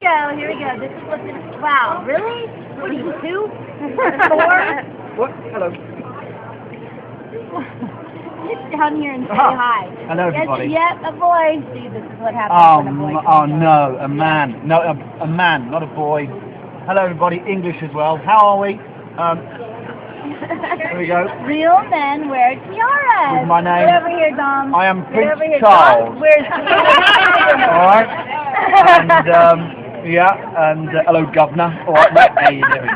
go. Here we go. This is what's in. Wow, really? What are you, 2? 4? What? Hello. Sit down here and say hi. Hello, everybody. Yes, a boy. See, this is what happens when a boy Oh no, a man. No, a man, not a boy. Hello, everybody. English as well. How are we? Here we go. Real men wear tiaras. With my name. Get over here, Dom. I am Get Prince over here, Charles. Dom. Where's All right. And hello, Governor. All right, mate. How you doing?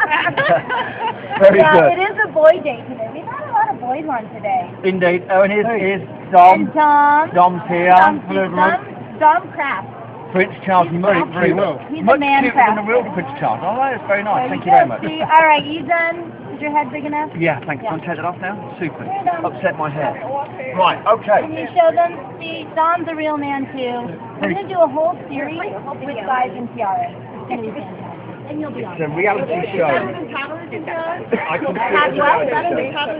Very good. It is a boy day today. We've had a lot of boys on today. Indeed. Oh, and here's Dom. And Dom. Dom's here. Hello, everyone. Dom Kraft. Prince Charles, very well. He's Much a man cuter craft. than the real Prince Charles. Oh, that's very nice. Thank you very much. See? All right, you done? Is your head big enough? Yeah, thanks. Yeah. Can I take that off now? Super. Here, Dom. Upset my hair. Right, okay. Can you show them? See, Dom's a real man too. We're going to do a whole series with guys and tiaras. It's going to be fantastic. And you'll be on. It's a reality show. I can see it as a reality show.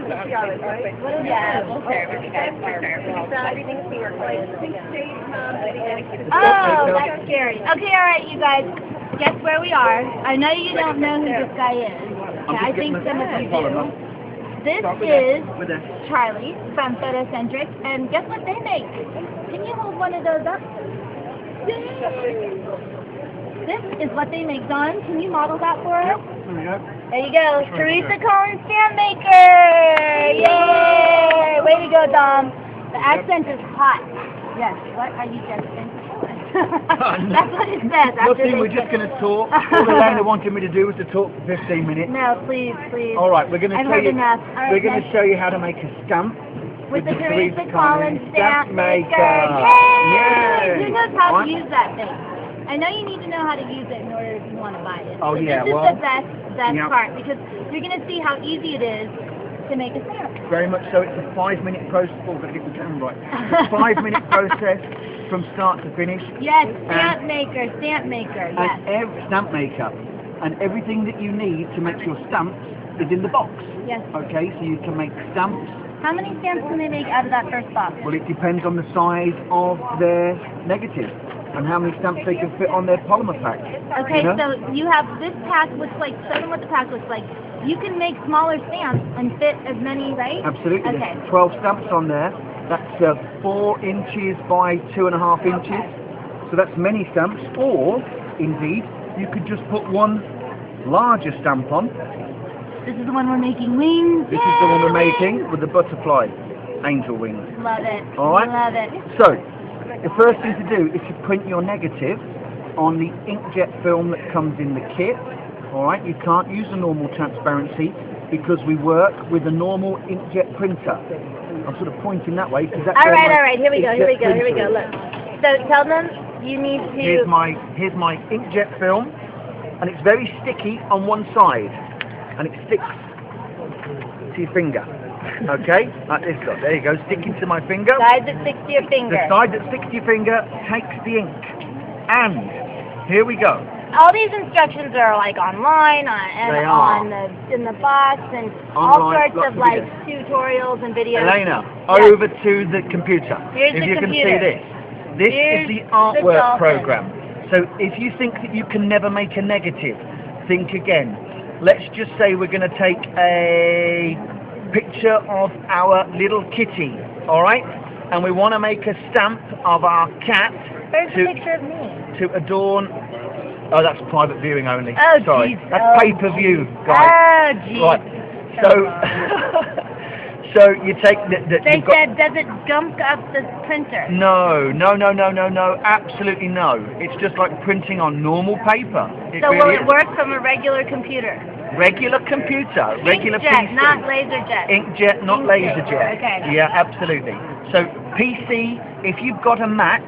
Yeah, we'll share with you guys. Oh, that's scary. Okay, all right, you guys. Guess where we are. I know you don't know who this guy is. Okay, I think some of you do. This is Charlie from Photocentric, and guess what they make? Can you hold one of those up? This is what they make. Don, can you model that for us? There we go. There you go. Teresa Collins Stampmaker! Yay! Way to go, Dom. The accent is hot. Yes. What are you gesturing? That's what it says. Nothing, we're just going to talk. All Elena wanted me to do was to talk for 15 minutes. No, please, please. All right, we're going to I've show heard you. enough. All right, we're going to show you how to make a stamp with the Teresa Collins Stampmaker. Yay! Who knows how Right. to use that thing? I know you need to know how to use it in order if you want to buy it. Oh, but yeah, this well, is the best part, because you're going to see how easy it is to make a stamp. Very much so. It's a 5-minute process. Oh, I've got to get the camera right. It's a 5-minute process from start to finish. Yes, Stampmaker, Stampmaker, yes. And Stampmaker. And everything that you need to make your stamps is in the box. Yes. Okay, so you can make stamps. How many stamps can they make out of that first box? Well, it depends on the size of their negative and how many stamps they can fit on their polymer pack. Okay, you know? so you have this pack looks like, show them what the pack looks like. You can make smaller stamps and fit as many, right? Absolutely. Okay. There's 12 stamps on there. That's 4 inches by 2.5 inches. So that's many stamps. Or, indeed, you could just put one larger stamp on. This is the one we're making wings. This is the one we're making with the butterfly angel wings. Love it. All right. Love it. So, the first thing to do is to print your negative on the inkjet film that comes in the kit. All right. You can't use the normal transparency because we work with a normal inkjet printer. I'm sort of pointing that way because that's all right. Here we go. Look. So tell them you need to. Here's my inkjet film, and it's very sticky on one side, and it sticks to your finger. Okay, like this. Look, there you go, sticking to my finger. Side that sticks to your finger. The side that sticks to your finger takes the ink, and here we go. All these instructions are like online in the box and all sorts of like tutorials and videos. Elena, over to the computer. Here's if the you computer. can see this. This is the artwork program. So if you think that you can never make a negative, think again. Let's just say we're going to take a picture of our little kitty, all right? And we want to make a stamp of our cat. Where's the picture of me? To adorn. Oh, that's private viewing only. Oh, sorry. Geez. That's pay-per-view, guys. Oh, geez. Right. So you take They said, does it gunk up the printer? No, absolutely no. It's just like printing on normal paper. So will it work from a regular computer? Regular computer, regular Inkjet, PC. not laserjet. Inkjet, not laserjet. Okay. Yeah, absolutely. So PC, if you've got a Mac,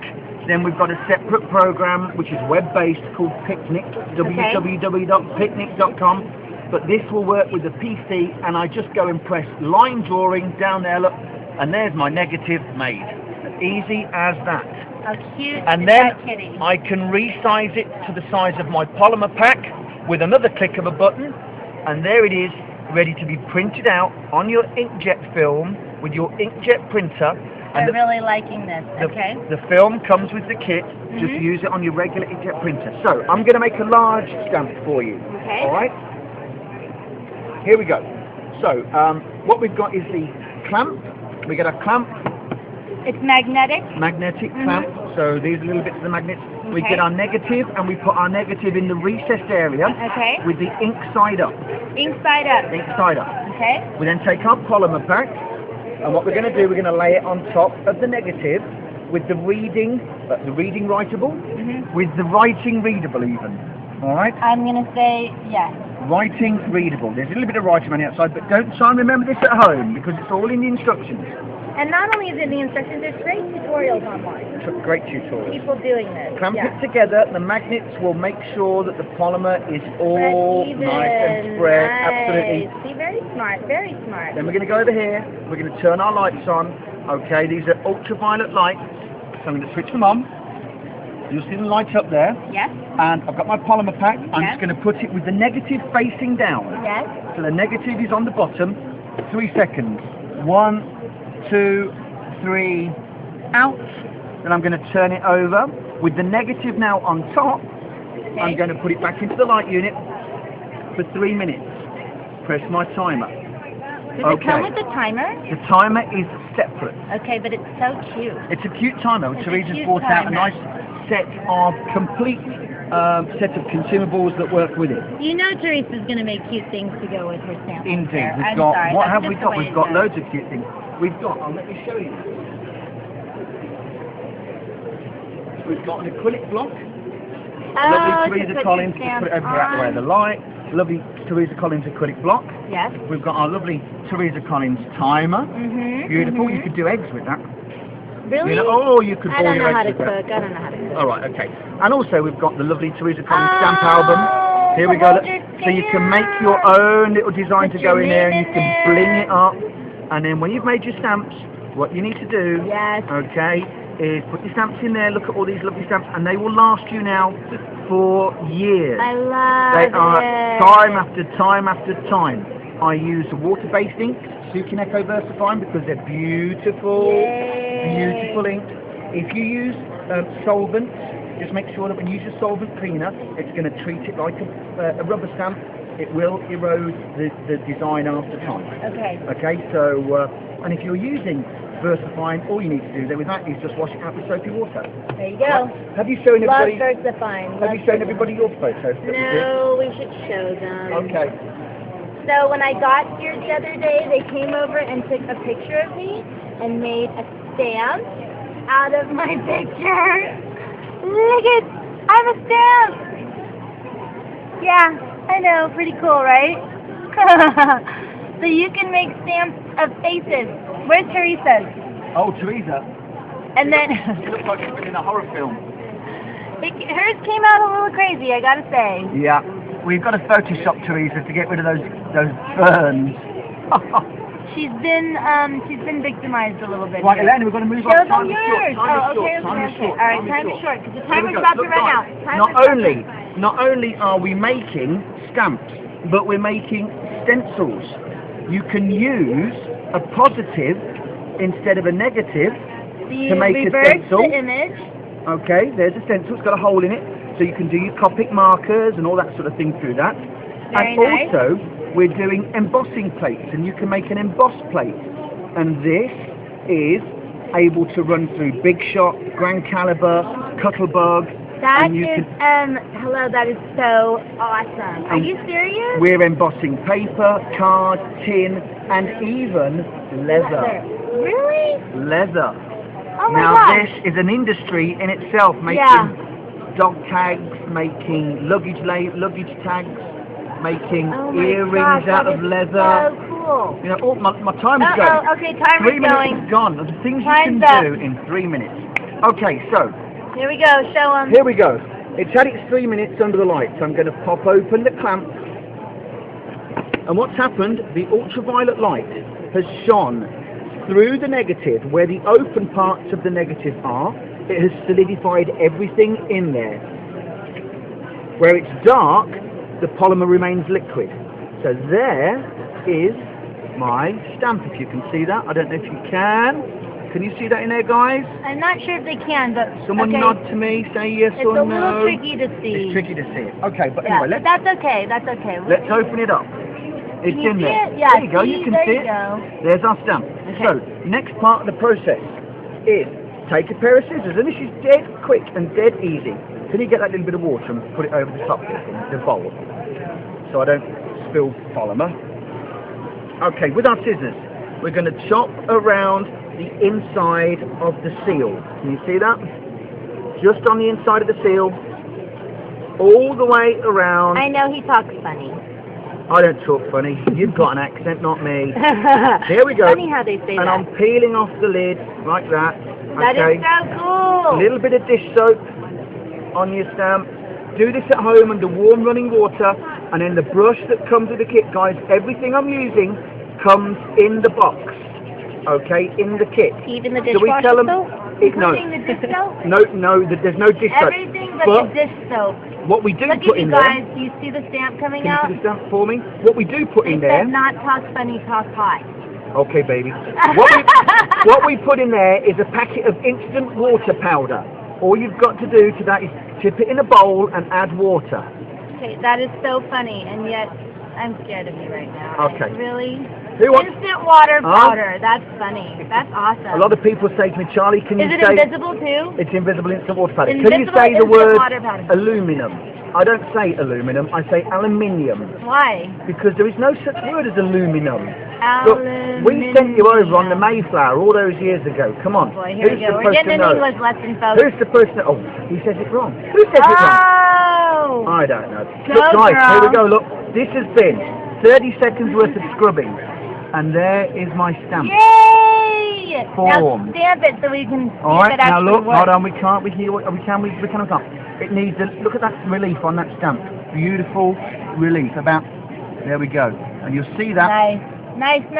then we've got a separate program which is web-based called Picnic, www.picnic.com. But this will work with the PC, and I just go and press line drawing down there, look, and there's my negative made. Easy as that. How cute and is then that kitty? I can resize it to the size of my polymer pack with another click of a button, and there it is, ready to be printed out on your inkjet film with your inkjet printer, They're really liking this. Okay. The film comes with the kit. Just use it on your regular inkjet printer. So I'm going to make a large stamp for you. Okay. All right. Here we go. So what we've got is the clamp. We get a clamp. It's magnetic. Magnetic clamp. So these are little bits of the magnets. Okay. We get our negative, and we put our negative in the recessed area. Okay. With the ink side up. Ink side up. Ink side up. Okay. We then take our polymer pack, and what we're going to do, we're going to lay it on top of the negative with the reading writable, with the writing readable even. All right? I'm going to say yes. Writing readable. There's a little bit of writing on the outside, but don't try and remember this at home because it's all in the instructions. And not only is it in the instructions, there's great tutorials online. Great tutorials. People doing this. Clamp it together. The magnets will make sure that the polymer is all nice and spread. Nice. Absolutely. See, very smart. Very smart. Then we're going to go over here. We're going to turn our lights on. Okay, these are ultraviolet lights. So I'm going to switch them on. You'll see the light up there. Yes. And I've got my polymer pack. I'm just going to put it with the negative facing down. Yes. So the negative is on the bottom. 3 seconds. 1, 2, 3, out. Then I'm going to turn it over. With the negative now on top, I'm going to put it back into the light unit for 3 minutes. Press my timer. Does it come with the timer? The timer is separate. Okay, but it's so cute. It's a cute timer. It's Teresa's a cute brought out a timer. nice set of complete set of consumables that work with it. You know Teresa's going to make cute things to go with her stamp. Indeed. I'm We've got, sorry, what that's have just we the got? way We've it got goes. loads of cute things. We've got, let me show you. We've got an acrylic block. Lovely Teresa Collins, just put it over out the way of the light. Lovely Teresa Collins acrylic block. Yes. We've got our lovely Teresa Collins timer. Beautiful. You could do eggs with that. Really? You know, you could I boil don't your know how eggs to with cook. that. I don't know how to cook. All right, okay. And also we've got the lovely Teresa Collins stamp album. Here we go. So you can make your own little design to go in there, and you can bling it up. And then when you've made your stamps, what you need to do, okay, is put your stamps in there. Look at all these lovely stamps, and they will last you now for years. I love They are it. time after time after time. I use water-based ink, Sukin Eco Versafine, because they're beautiful, beautiful ink. If you use solvents, just make sure that when you use a solvent cleaner, it's going to treat it like a rubber stamp. It will erode the design after time. Okay. Okay, so, and if you're using Versafine, all you need to do there with that is just wash it out with soapy water. There you go. Have you shown everybody? Love Versafine. Have you shown everybody your photos? No, we should show them. Okay. So when I got here the other day, they came over and took a picture of me and made a stamp out of my picture. Look at, I'm a stamp. Yeah, I know, pretty cool, right? So you can make stamps of faces. Where's Teresa's? Oh, Teresa. And then She looks like she's been in a horror film. hers came out a little crazy, I gotta say. Yeah. We've got to Photoshop Teresa to get rid of those burns. She's been victimized a little bit. Right, here. Elena, we're going to move Show on. them yours. Okay. All right, time is short because the timer's about to run out. Not only are we making stamps, but we're making stencils. You can use a positive instead of a negative to make a stencil. The image. Okay, there's a stencil. It's got a hole in it, so you can do your Copic markers and all that sort of thing through that. Very and nice. also, we're doing embossing plates, and you can make an embossed plate. And this is able to run through Big Shot, Grand Caliber, Cuttlebug. That is, hello, that is so awesome. Are you serious? We're embossing paper, card, tin, and even leather. Really? Leather. Oh my Now gosh. this is an industry in itself, making dog tags, making luggage tags, making earrings out of leather. So cool. You know, oh, my time is going. Okay, timer's 3 minutes going. is gone. The things Time's you can do up. in 3 minutes. Okay, so Here we go. Show them. here we go. It's had its 3 minutes under the lights. I'm going to pop open the clamp. And what's happened, the ultraviolet light has shone through the negative where the open parts of the negative are. It has solidified everything in there. Where it's dark, the polymer remains liquid. So there is my stamp, if you can see that. I don't know if you can. Can you see that in there, guys? I'm not sure if they can, but Someone okay. nod to me, say yes It's or a no. little tricky to see. It's tricky to see it. Okay, but Yeah, anyway, but that's okay. That's okay. let's open it up. It's Can you in see there. it? Yeah, there you go, you can there see you it. go. There's our stamp. Okay. So, next part of the process is take a pair of scissors, and this is dead quick and dead easy. Can you get that little bit of water and put it over the top here, the bowl, so I don't spill polymer? Okay, with our scissors, we're going to chop around the inside of the seal. Can you see that? Just on the inside of the seal, all the way around. I know he talks funny. I don't talk funny. You've got an accent, not me. Here we go. Funny how they say and that. I'm peeling off the lid like that. That Okay. is so cool. A little bit of dish soap on your stamp. Do this at home under warm running water, and then the brush that comes with the kit, guys. Everything I'm using comes in the box. Okay, in the kit. Even the Do we dishwasher tell them? soap? No. Including the dish soap? No, there's no dish soap. Everything but the dish soap. What we do Look put at you in guys. there. Do you see the stamp coming Can you out? see the stamp for me? What we do put in It there. said not talk funny, talk hot. Okay, baby. What we put in there is a packet of instant water powder. All you've got to do to that is tip it in a bowl and add water. Okay, that is so funny, and yet I'm scared of you right now. Okay. Really? Who wants? Instant water powder. That's funny. That's awesome. A lot of people say to me, Charlie, can you Is it say... invisible too? It's invisible instant water powder. Can you Invisible say the instant word water powder. aluminum? I don't say aluminum, I say aluminium. Why? Because there is no such word as aluminum. Look, we sent you over on the Mayflower all those years ago. Come on. Boy, here we go. We're getting an English lesson, folks. Who's supposed to... Oh, he says it wrong. Who says it wrong? Oh! I don't know. Go, Look, guys, girl. here we go. Look, this has been 30 seconds worth of scrubbing. And there is my stamp. Yay! Form. Now stamp it so we can see All right, if it now actually look, works. hold on, we can't. It needs a, look at that relief on that stamp. Beautiful relief. About, there we go. And you'll see that. Nice.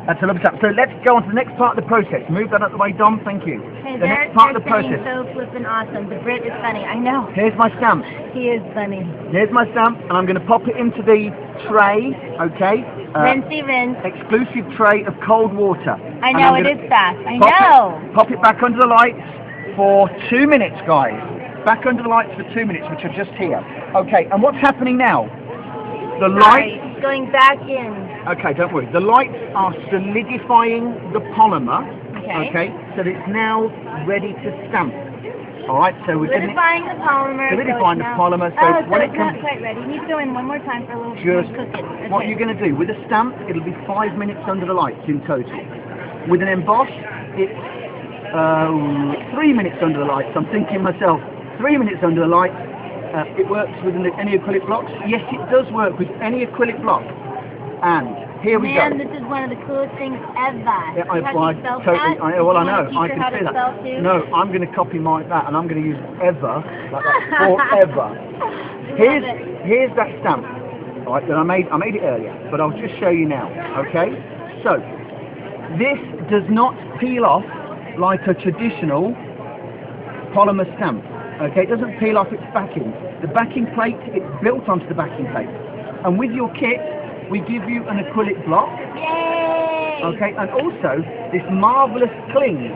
That's a lovely stamp. So let's go on to the next part of the process. Move that out of the way, Dom, thank you. Hey, The next part of the process. so flippin' awesome. The Brit is funny, I know. Here's my stamp. He is funny. Here's my stamp, and I'm going to pop it into the tray, okay? Rinsey rinse. Exclusive tray of cold water. I know, it is fast. I know. Pop it back under the lights for 2 minutes, guys. Back under the lights for 2 minutes, which are just here. Okay, and what's happening now? The lights... Sorry, going back in. Okay, don't worry. The lights are solidifying the polymer. Okay. So that it's now ready to stamp. Alright, so we're getting it... Solidifying the polymer. Solidifying the polymer, so so when it's it comes... not quite ready. You need to go in one more time for a little Just cooking. Okay. what you're going to do. With a stamp, it'll be 5 minutes under the lights in total. With an emboss, it's 3 minutes under the lights. I'm thinking myself, 3 minutes under the lights. It works with any acrylic blocks. Yes, it does work with any acrylic block. And here we go. Man, this is one of the coolest things ever. Yeah, I know. I can see that. Too? No, I'm going to copy that, and I'm going to use ever like that forever. Here's that stamp. All right, that I made it earlier, but I'll just show you now. Okay. So this does not peel off like a traditional polymer stamp. Okay, it doesn't peel off its backing. The backing plate, it's built onto the backing plate, and with your kit, we give you an acrylic block. Yay! Okay, and also this marvellous cling,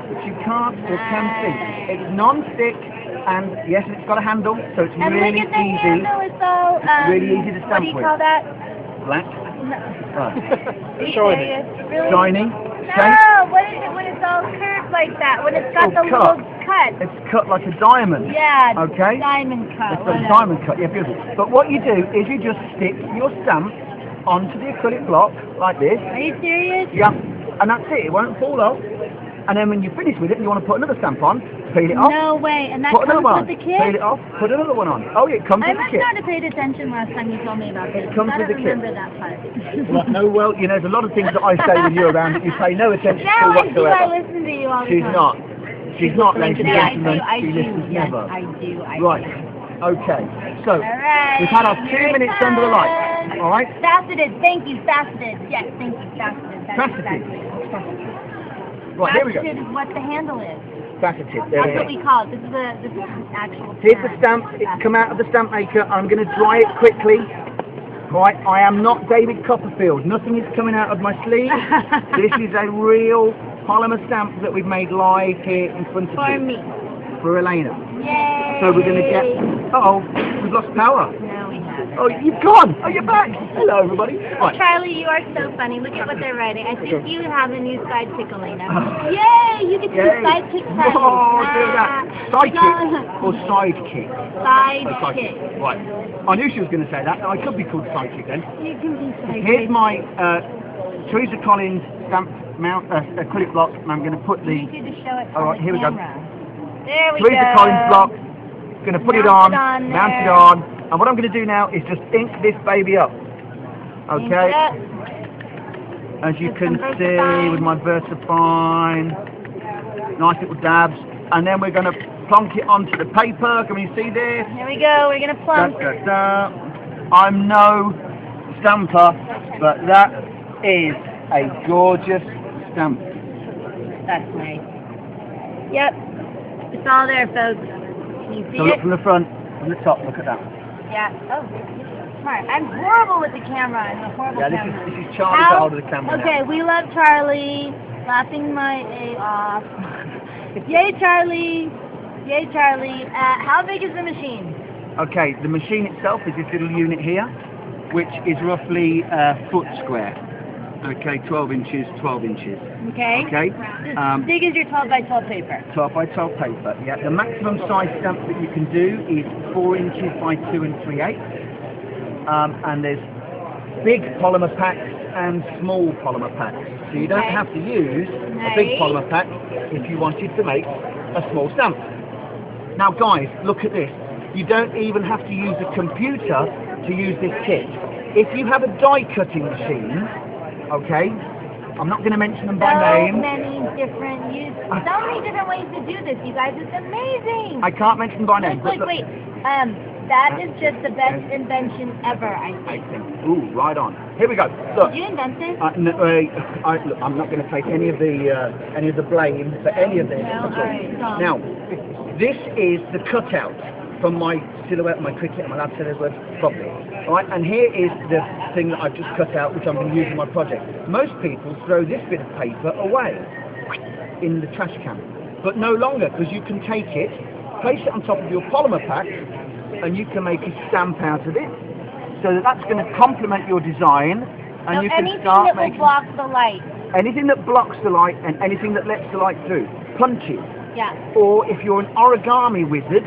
which you can't or can see. It's non-stick, and yes, it's got a handle, so it's And really look at the easy. handle is so, really easy to stamp what do you with. call that? Black. Shiny. Really? Shiny. No, what is it when it's all curved like that? When it's got the little cut. It's cut like a diamond. Yeah, okay? Diamond cut. It's a diamond cut, yeah, beautiful. But what you do is you just stick your stamp onto the acrylic block like this. Are you serious? Yeah, and that's it. It won't fall off. And then when you finish with it and you want to put another stamp on, peel it off. No way. And that put comes another one. with the kit? Peel it off, put another one on. Oh, yeah, it comes I with the must kit. not have paid attention last time you told me about this. It comes I with don't the kit. remember that part. No, well, you know, there's a lot of things that I say when you're around that you pay no attention to No, I do. whatsoever. I listen to you all the She's time. not. She's not, ladies and gentlemen. I She do. listens Yes, never. I do. Right. Okay. So, All right. we've had our 2 Here it minutes under the light. comes. All right? Faceted. Thank you, faceted. Yes, thank you, faceted. That's Faceted. exactly. Right, here we go. Faceted is what the handle is. Faceted. There That's it what is. we call it. This is the actual Here's the term. stamp. It's come out of the Stampmaker. I'm going to dry it quickly. Right, I am not David Copperfield. Nothing is coming out of my sleeve. This is a real polymer stamp that we've made live here in front of For you. me. For Elena. Yay! So we're going to get... Uh-oh, we've lost power. No, we haven't. Oh, you've gone! Oh, you're back! Hello, everybody. Right. Charlie, you are so funny. Look at what they're writing. I think you have a new sidekick, Elena. Yay! You get to be sidekick, Charlie. Oh, do that. Sidekick or sidekick? Sidekick. Right. I knew she was going to say that. I could be called sidekick then. You can be sidekick. Here's my Teresa Collins stamp mount acrylic block, and I'm going to put the... You need to show it All right, the here we go. There we Teresa go. Collins block. Going to put it on, mount it there. on, and what I'm going to do now is just ink this baby up. Okay. As you can see with my VersaFine, nice little dabs, and then we're going to plonk it onto the paper. Can we see this? Here we go. We're going to plunk. Da, da, da. I'm no stamper, but that is a gorgeous stamp. That's nice. Yep. It's all there, folks. Can you see So it? look from the front, from the top, look at that. Yeah. Oh, smart. I'm horrible with the camera. I'm a horrible camera. This is Charlie to hold of the camera Okay, now. we love Charlie. Laughing my A off. Yay, Charlie. Yay, Charlie. How big is the machine? Okay, the machine itself is this little unit here, which is roughly a foot square. Okay, 12 inches, 12 inches. Okay. Okay. As big as your 12 by 12 paper. 12 by 12 paper. Yeah. The maximum size stamp that you can do is 4 inches by 2 3/8. And there's big polymer packs and small polymer packs. So you don't have to use a big polymer pack if you wanted to make a small stamp. Now, guys, look at this. You don't even have to use a computer to use this kit. If you have a die cutting machine, okay, I'm not going to mention them by name. So many different ways to do this, you guys. It's amazing. I can't mention them by name. Look, wait. That is just the best invention ever, I think. Ooh, right on. Here we go. Look. Did you invent this? No, look, I'm not going to take any of the blame for any of this. No, all right. Now, this is the cutout from my silhouette, my cricket, and my lab said words properly. All right, and here is the thing that I've just cut out, which I'm going to use in my project. Most people throw this bit of paper away in the trash can, but no longer, because you can take it, place it on top of your polymer pack, and you can make a stamp out of it. So that's going to complement your design, and you can start making... Anything that will block the light. Anything that blocks the light and anything that lets the light through. Punches. Yeah. Or if you're an origami wizard,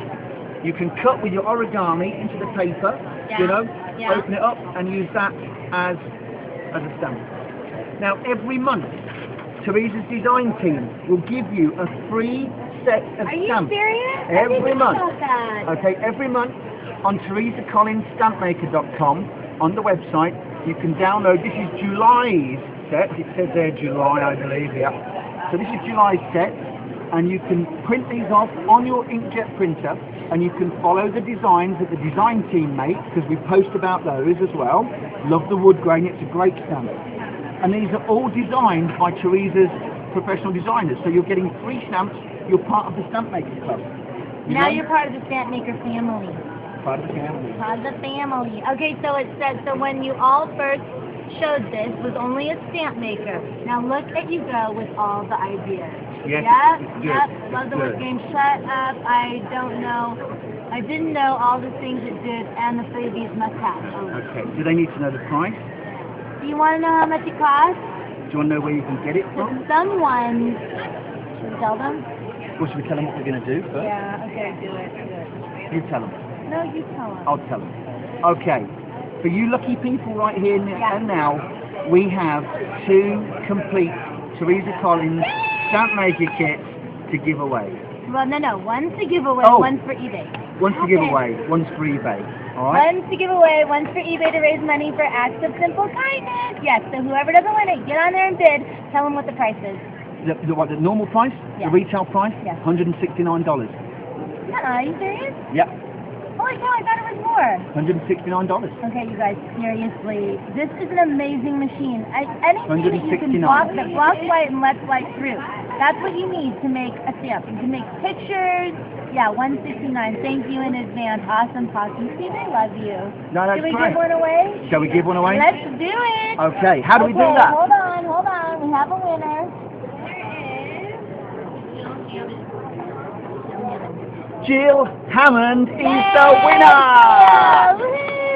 you can cut with your origami into the paper, you know, open it up and use that as a stamp. Now, every month, Teresa's design team will give you a free set of stamps. Are you serious? Every month. Okay, every month on TeresaCollinsStampmaker.com on the website, you can download. This is July's set. It says there July, I believe, yeah. So this is July's set, and you can print these off on your inkjet printer, and you can follow the designs that the design team make, because we post about those as well. Love the wood grain, it's a great stamp. And these are all designed by Teresa's professional designers, so you're getting free stamps. You're part of the Stampmaker Club. Now you're part of the Stampmaker family. Part of the family. Part of the family. Okay, so it says, so when you all first showed this, was only a stamp maker. Now look at you go with all the ideas. Yes, Yep, love the word game. Shut up, I don't know. I didn't know all the things it did and the freebies must have. Okay, do they need to know the price? Do you want to know how much it costs? Do you want to know where you can get it from? Someone, should we tell them? Or should we tell them what we're going to do first? Yeah, okay, do it. You tell them. No, you tell them. I'll tell them. Okay, for you lucky people right here and now, we have 2 complete Teresa Collins Stampmaker kits to give away. Well, no, one's to give away, one's for eBay. One's to give away, one's for eBay. All right? One's to give away, one's for eBay to raise money for acts of simple kindness. Yes, so whoever doesn't win it, get on there and bid. Tell them what the price is. The normal price? Yeah. The retail price? Yeah. $169. Are you serious? Yep. Holy cow, I thought it was more. $169. Okay, you guys, seriously, this is an amazing machine. Anything that you can block light and lets light through. That's what you need to make a stamp. You can make pictures. Yeah, $169. Thank you in advance. Awesome talking. See, they love you. No, that's Should we great. give one away? Shall we give one away? Let's do it. Okay, how do we do that? Hold on. We have a winner. Jill Hammond is the winner!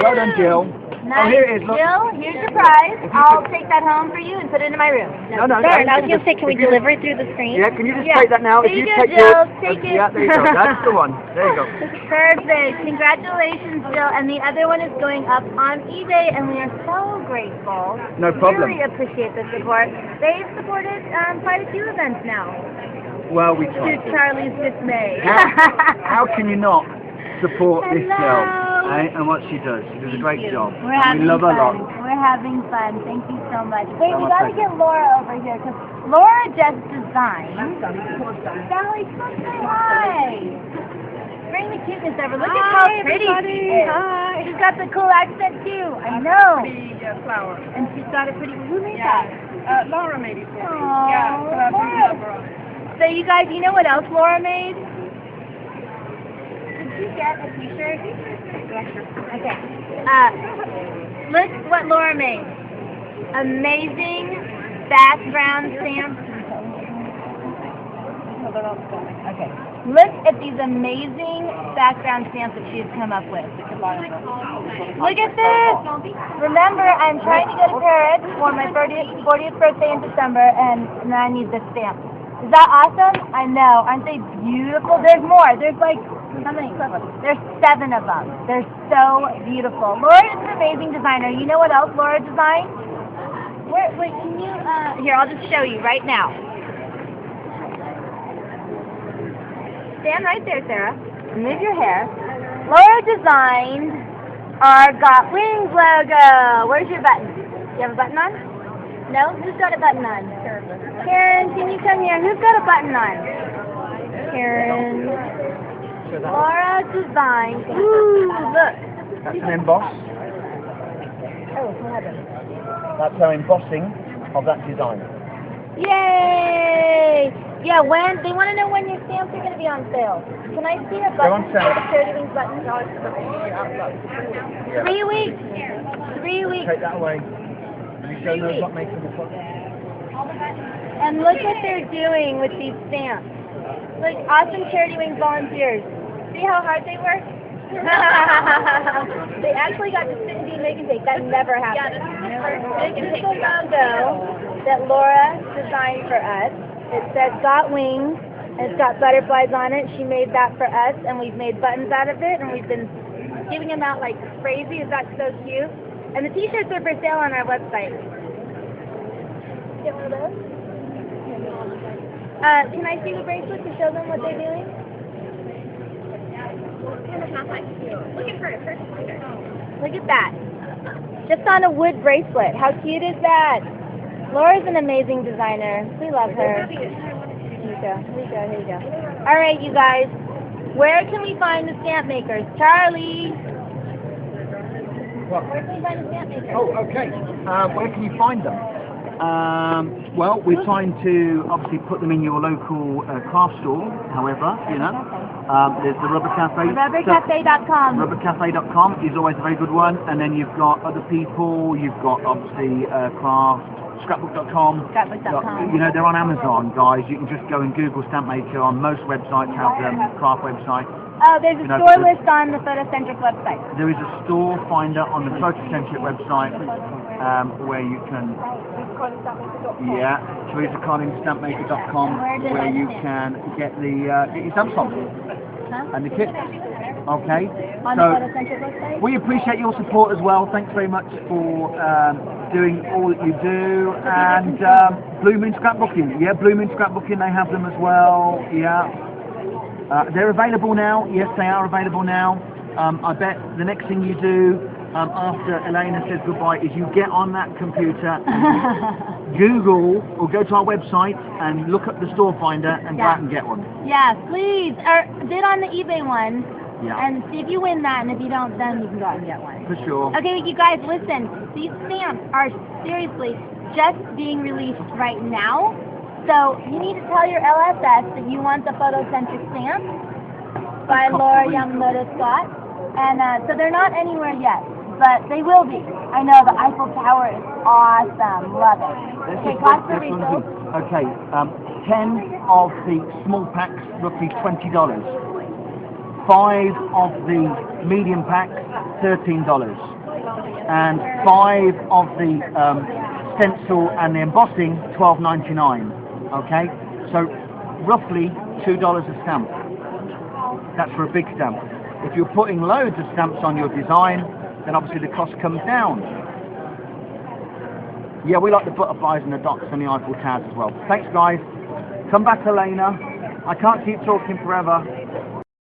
Well done, Jill. Nice. Oh, here it is, look. Jill, here's your prize. I'll take that home for you and put it in my room. No. Darn, I was going to say, can we deliver it through the screen? Yeah, can you just take that now? There you go, Jill. Take it. Yeah, there you go. That's the one. There you go. Perfect. Congratulations, Jill. And the other one is going up on eBay, and we are so grateful. No problem. Really appreciate the support. They've supported quite a few events now. Well, we To tried. Charlie's dismay. How can you not support this girl? Hello. And what she does? She does a great job. We're having We love her a lot. fun. We're having fun. Thank you so much. Wait, we my gotta pleasure. get Laura over here because Laura just designed. Sally, come say hi. Bring the cuteness over. Look at how pretty she is. Hi. She's got the cool accent too. I know. Pretty flower. And she's got a pretty. Who made that? Laura made it for me. Aw, Yeah, but I Laura. love her on it. So you guys, you know what else Laura made? Did you get a t-shirt? Okay. Look what Laura made. Amazing background stamps. Okay. Look at these amazing background stamps that she's come up with. Look at this! Remember, I'm trying to go to Paris for my 40th birthday in December, and I need this stamp. Is that awesome? I know. Aren't they beautiful? There's more. There's like, how many? There's 7 of them. They're so beautiful. Laura is an amazing designer. You know what else Laura designed? Wait, can you, here, I'll just show you right now. Stand right there, Sarah. Move your hair. Laura designed our Got Wings logo. Where's your button? You have a button on? No? Who's got a button on? Karen, can you come here? Who's got a button on? Karen. Laura designed. Ooh, look. That's an emboss. Oh, what happened? That's her embossing of that design. Yay! Yeah, when they want to know when your stamps are going to be on sale. Can I see a button? They're on sale. The Charity Wings button. 3 weeks. 3 weeks. Take that away. Have you shown those what makes them before? And look what they're doing with these stamps. Like awesome Charity Wings volunteers. See how hard they work? They actually got to sit and do make and take. That never happened. This is the logo that Laura designed for us. It says Got Wings, and it's got butterflies on it. She made that for us, and we've made buttons out of it, and we've been giving them out like crazy. Is that so cute? And the t-shirts are for sale on our website. Get one of those? Can I see the bracelet to show them what they're doing? Look at that. Just on a wood bracelet. How cute is that? Laura's an amazing designer. We love her. Here you go. Here you go. All right, you guys. Where can we find the stamp makers? Charlie. What? Where can we find the stamp makers? Oh, okay. Where can you find them? Well, we're trying to obviously put them in your local craft store, however, you know. There's the Rubber Cafe. Rubbercafe.com. Rubbercafe.com is always a very good one. And then you've got other people, you've got obviously craft, scrapbook.com. Scrapbook.com. You know, they're on Amazon, guys. You can just go and Google Stampmaker on most websites, have them, craft website. Oh, there's a store list on the Photocentric website. There is a store finder on the Photocentric website where you can, TeresaCarlingStampmaker.com, where you can get your stamps on and the kit. Okay. On the Photocentric website? We appreciate your support as well. Thanks very much for doing all that you do. And Blue Moon Scrapbooking. Yeah, Blue Moon Scrapbooking, they have them as well. Yeah. They're available now. Yes, they are available now. I bet the next thing you do after Elena says goodbye is you get on that computer and Google or go to our website and look up the store finder and go out and get one. Yeah, please. Or bid on the eBay one. Yeah. And see if you win that, and if you don't, then you can go out and get one. For sure. Okay, you guys, listen. These stamps are seriously just being released right now. So you need to tell your LSS that you want the Photocentric stamp by Laura Yamamoto Scott. And so they're not anywhere yet, but they will be. I know, the Eiffel Tower is awesome. Love it. Okay, Costa Rica. Okay, 10 of the small packs, roughly $20. 5 of the medium packs, $13. And 5 of the stencil and the embossing, $12.99. Okay, so roughly $2 a stamp. That's for a big stamp. If you're putting loads of stamps on your design, then obviously the cost comes down. Yeah, we like the butterflies and the dots and the Eiffel Towers as well. Thanks guys. Come back, Elena. I can't keep talking forever.